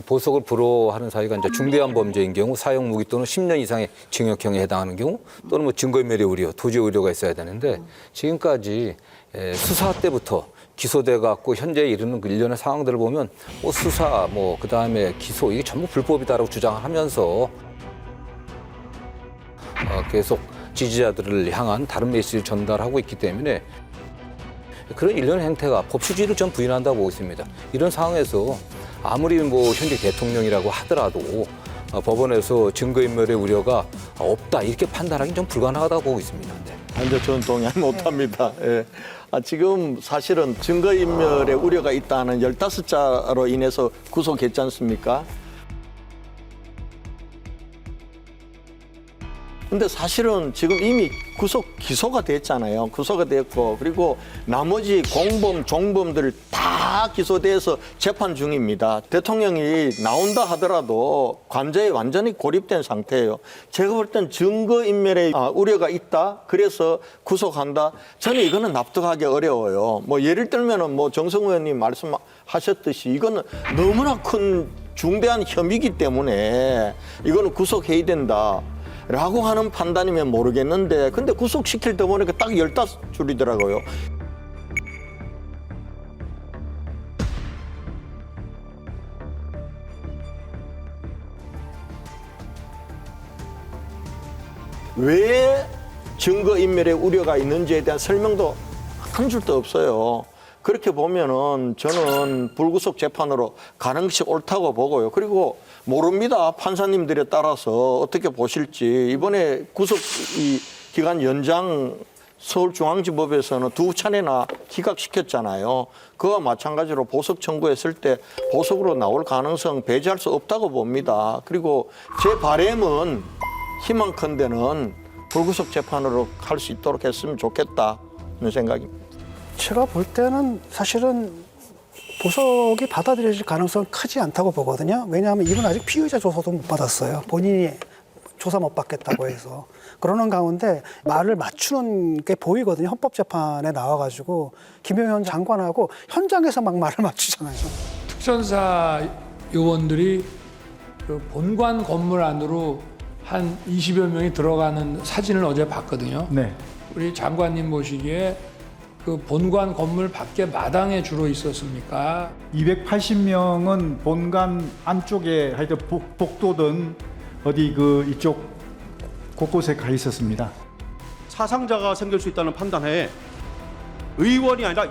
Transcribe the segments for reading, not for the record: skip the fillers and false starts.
보석을 불허하는 사유가 이제 중대한 범죄인 경우 사용 무기 또는 10년 이상의 징역형에 해당하는 경우 또는 뭐 증거인멸의 우려, 도주 우려가 있어야 되는데 지금까지 수사 때부터 기소돼 갖고 현재에 이르는 그 일련의 상황들을 보면 뭐 수사 뭐 그다음에 기소 이게 전부 불법이다라고 주장하면서 계속 지지자들을 향한 다른 메시지를 전달하고 있기 때문에 그런 일련의 행태가 법치주의를 전 부인한다고 보고 있습니다. 이런 상황에서 아무리 뭐 현재 대통령이라고 하더라도 법원에서 증거인멸의 우려가 없다 이렇게 판단하기는 좀 불가능하다고 보고 있습니다. 네. 완전 저는 동의 못합니다. 예. 지금 사실은 증거인멸의 우려가 있다는 15자로 인해서 구속했지 않습니까? 근데 사실은 지금 이미 기소가 됐잖아요. 기소가 됐고 그리고 나머지 공범, 종범들 다 기소돼서 재판 중입니다. 대통령이 나온다 하더라도 관저에 완전히 고립된 상태예요. 제가 볼 땐 증거인멸의 우려가 있다. 그래서 구속한다. 저는 이거는 납득하기 어려워요. 뭐 예를 들면은 뭐 정성 의원님 말씀하셨듯이 이거는 너무나 큰 중대한 혐의이기 때문에 이거는 구속해야 된다. 라고 하는 판단이면 모르겠는데 근데 구속시킬 때 보니까 딱 15줄이더라고요. 왜 증거인멸의 우려가 있는지에 대한 설명도 한 줄도 없어요. 그렇게 보면은 저는 불구속 재판으로 가는 것이 옳다고 보고요. 그리고 모릅니다. 판사님들에 따라서 어떻게 보실지. 이번에 구속 기간 연장 서울중앙지법에서는 2차례나 기각시켰잖아요. 그와 마찬가지로 보석 청구했을 때 보석으로 나올 가능성 배제할 수 없다고 봅니다. 그리고 제 바람은 희망컨대는 불구속 재판으로 할 수 있도록 했으면 좋겠다는 생각입니다. 제가 볼 때는 사실은 보석이 받아들여질 가능성은 크지 않다고 보거든요. 왜냐하면 이분 아직 피의자 조사도 못 받았어요. 본인이 조사 못 받겠다고 해서. 그러는 가운데 말을 맞추는 게 보이거든요. 헌법재판에 나와가지고 김용현 장관하고 현장에서 막 말을 맞추잖아요. 특전사 요원들이 그 본관 건물 안으로 한 20여 명이 들어가는 사진을 어제 봤거든요. 네. 우리 장관님 보시기에 그 본관 건물 밖에 마당에 주로 있었습니까? 280명은 본관 안쪽에 하여튼 복도든 어디 그 이쪽 곳곳에 가 있었습니다. 사상자가 생길 수 있다는 판단에 의원이 아니라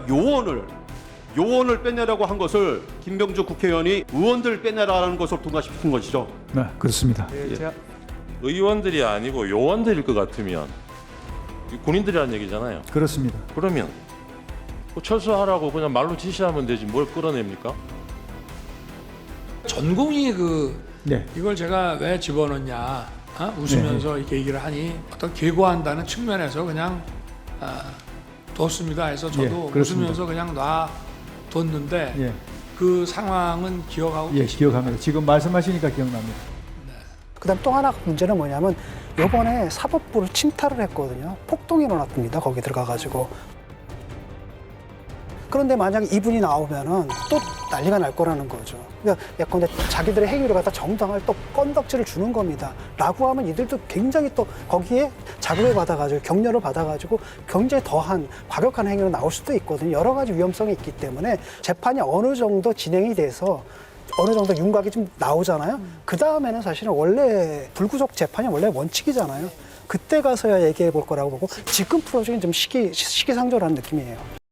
요원을 빼내라고 한 것을 김병주 국회의원이 의원들 빼내라는 것을 통과시킨 것이죠. 네, 그렇습니다. 의원들이 아니고 요원들일 것 같으면 군인들이라는 얘기잖아요. 그렇습니다. 그러면 철수하라고 그냥 말로 지시하면 되지 뭘 끌어냅니까? 전공이 네. 이걸 제가 왜 집어넣냐 웃으면서 이렇게 얘기를 하니 어떤 계고한다는 측면에서 그냥 뒀습니다 해서 저도 그렇습니다. 웃으면서 그냥 놔뒀는데 예. 그 상황은 기억하고 예, 계십니까? 기억합니다. 지금 말씀하시니까 기억납니다. 그다음 또 하나 문제는 뭐냐면 이번에 사법부를 침탈을 했거든요. 폭동이 일어났습니다. 거기 들어가가지고. 그런데 만약에 이분이 나오면은 또 난리가 날 거라는 거죠. 그러니까 예컨대 자기들의 행위를 갖다 정당할 또 건덕지를 주는 겁니다. 라고 하면 이들도 굉장히 또 거기에 자극을 받아가지고 격려를 받아가지고 굉장히 더한 과격한 행위로 나올 수도 있거든요. 여러 가지 위험성이 있기 때문에 재판이 어느 정도 진행이 돼서 어느 정도 윤곽이 좀 나오잖아요. 그 다음에는 사실은 원래 불구속 재판이 원래 원칙이잖아요. 그때 가서야 얘기해 볼 거라고 보고 지금 프로젝트는 좀 시기상조라는 느낌이에요.